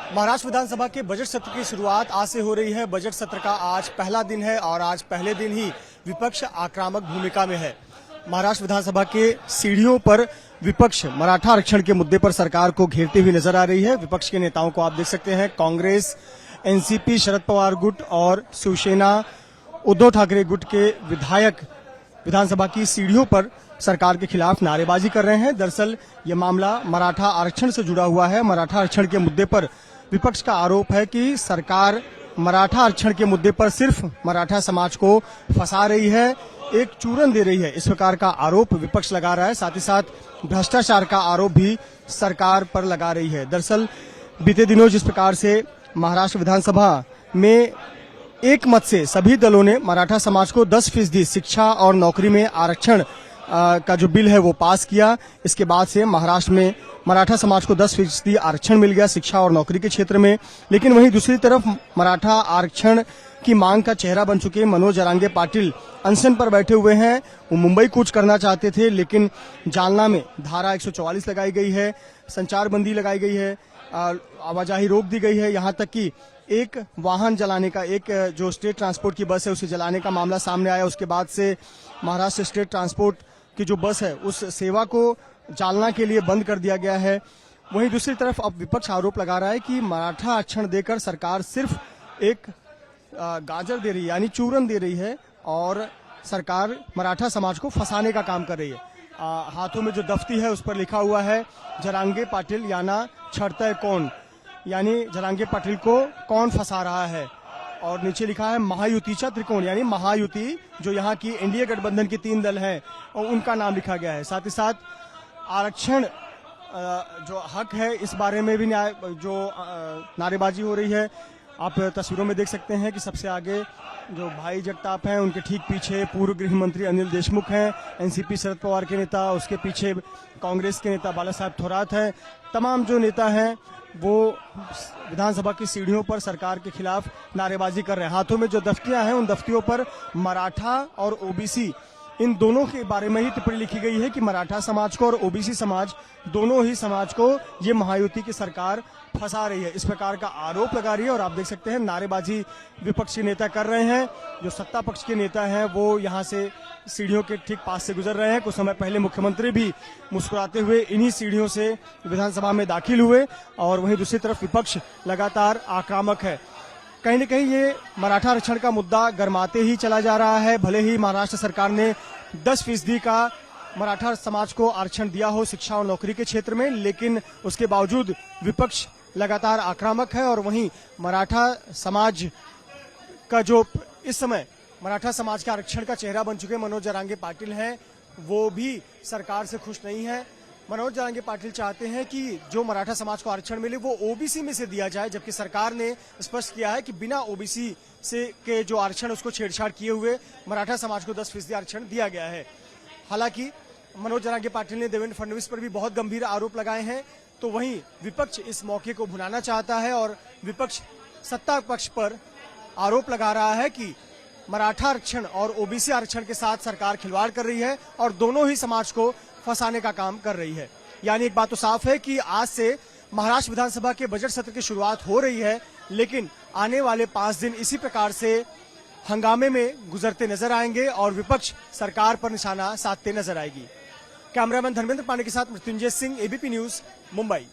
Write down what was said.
महाराष्ट्र विधानसभा के बजट सत्र की शुरुआत आज से हो रही है। बजट सत्र का आज पहला दिन है और आज पहले दिन ही विपक्ष आक्रामक भूमिका में है। महाराष्ट्र विधानसभा के सीढ़ियों पर विपक्ष मराठा आरक्षण के मुद्दे पर सरकार को घेरती हुई नजर आ रही है। विपक्ष के नेताओं को आप देख सकते हैं। कांग्रेस, एनसीपी, शरद पवार गुट और शिवसेना उद्धव ठाकरे गुट के विधायक विधानसभा की सीढ़ियों पर सरकार के खिलाफ नारेबाजी कर रहे हैं। दरअसल ये मामला मराठा आरक्षण से जुड़ा हुआ है। मराठा आरक्षण के मुद्दे पर विपक्ष का आरोप है कि सरकार मराठा आरक्षण के मुद्दे पर सिर्फ मराठा समाज को फंसा रही है, एक चूरन दे रही है। इस प्रकार का आरोप विपक्ष लगा रहा है। साथ ही साथ भ्रष्टाचार का आरोप भी सरकार पर लगा रही है। दरअसल बीते दिनों जिस प्रकार से महाराष्ट्र विधानसभा में एक मत से सभी दलों ने मराठा समाज को 10% शिक्षा और नौकरी में आरक्षण का जो बिल है वो पास किया, इसके बाद से महाराष्ट्र में मराठा समाज को 10% आरक्षण मिल गया शिक्षा और नौकरी के क्षेत्र में। लेकिन वहीं दूसरी तरफ मराठा आरक्षण की मांग का चेहरा बन चुके मनोज जरांगे पाटिल अनशन पर बैठे हुए हैं। वो मुंबई कूच करना चाहते थे, लेकिन जालना में धारा 144 लगाई गई है, संचार बंदी लगाई गई है, आवाजाही रोक दी गई है। यहाँ तक कि एक वाहन जलाने का, एक जो स्टेट ट्रांसपोर्ट की बस है उसे जलाने का मामला सामने आया। उसके बाद से महाराष्ट्र स्टेट ट्रांसपोर्ट की जो बस है उस सेवा को जालना के लिए बंद कर दिया गया है। वहीं दूसरी तरफ अब विपक्ष आरोप लगा रहा है कि मराठा आरक्षण देकर सरकार सिर्फ एक गाजर दे रही है, यानी चूरन दे रही है और सरकार मराठा समाज को फंसाने का काम कर रही है। हाथों में जो दफ्ती है उस पर लिखा हुआ है जरांगे पाटिल याना छड़ता कौन, यानी जरांगे पाटिल को कौन फंसा रहा है। और नीचे लिखा है महायुतीचा त्रिकोण, यानी महायुति जो यहाँ की एनडीए गठबंधन के 3 दल हैं और उनका नाम लिखा गया है। साथ ही साथ आरक्षण जो हक है इस बारे में भी नारेबाजी हो रही है। आप तस्वीरों में देख सकते हैं कि सबसे आगे जो भाई जगताप हैं, उनके ठीक पीछे पूर्व गृह मंत्री अनिल देशमुख हैं, एनसीपी शरद पवार के नेता, उसके पीछे कांग्रेस के नेता बाला साहब थोरात हैं। तमाम जो नेता हैं वो विधानसभा की सीढ़ियों पर सरकार के खिलाफ नारेबाजी कर रहे हैं। हाथों में जो दफ्तियां हैं उन दफ्तियों पर मराठा और ओबीसी इन दोनों के बारे में ही टिप्पणी लिखी गई है कि मराठा समाज को और ओबीसी समाज, दोनों ही समाज को ये महायुति की सरकार फंसा रही है। इस प्रकार का आरोप लगा रही है और आप देख सकते हैं नारेबाजी विपक्षी नेता कर रहे हैं। जो सत्ता पक्ष के नेता हैं वो यहाँ से सीढ़ियों के ठीक पास से गुजर रहे हैं। कुछ समय पहले मुख्यमंत्री भी मुस्कुराते हुए इन्हीं सीढ़ियों से विधानसभा में दाखिल हुए और वहीं दूसरी तरफ विपक्ष लगातार आक्रामक है। कहीं न कहीं ये मराठा आरक्षण का मुद्दा गरमाते ही चला जा रहा है। भले ही महाराष्ट्र सरकार ने 10% का मराठा समाज को आरक्षण दिया हो शिक्षा और नौकरी के क्षेत्र में, लेकिन उसके बावजूद विपक्ष लगातार आक्रामक है। और वहीं मराठा समाज का जो इस समय मराठा समाज के आरक्षण का चेहरा बन चुके मनोज जरांगे पाटिल हैं, वो भी सरकार से खुश नहीं है। मनोज जरांगे पाटिल चाहते हैं कि जो मराठा समाज को आरक्षण मिले वो ओबीसी में से दिया जाए, जबकि सरकार ने स्पष्ट किया है कि बिना ओबीसी से के जो आरक्षण उसको छेड़छाड़ किए हुए मराठा समाज को 10% आरक्षण दिया गया है। हालांकि मनोज जरांगे पाटिल ने देवेंद्र फडणवीस पर भी बहुत गंभीर आरोप लगाए हैं, तो वहीं विपक्ष इस मौके को भुनाना चाहता है और विपक्ष सत्ता पक्ष पर आरोप लगा रहा है कि मराठा आरक्षण और ओबीसी आरक्षण के साथ सरकार खिलवाड़ कर रही है और दोनों ही समाज को फंसाने का काम कर रही है। यानी एक बात तो साफ है कि आज से महाराष्ट्र विधानसभा के बजट सत्र की शुरुआत हो रही है, लेकिन आने वाले 5 दिन इसी प्रकार से हंगामे में गुजरते नजर आएंगे और विपक्ष सरकार पर निशाना साधते नजर आएगी। कैमरामैन धर्मेंद्र पांडे के साथ मृत्युंजय सिंह, एबीपी न्यूज, मुंबई।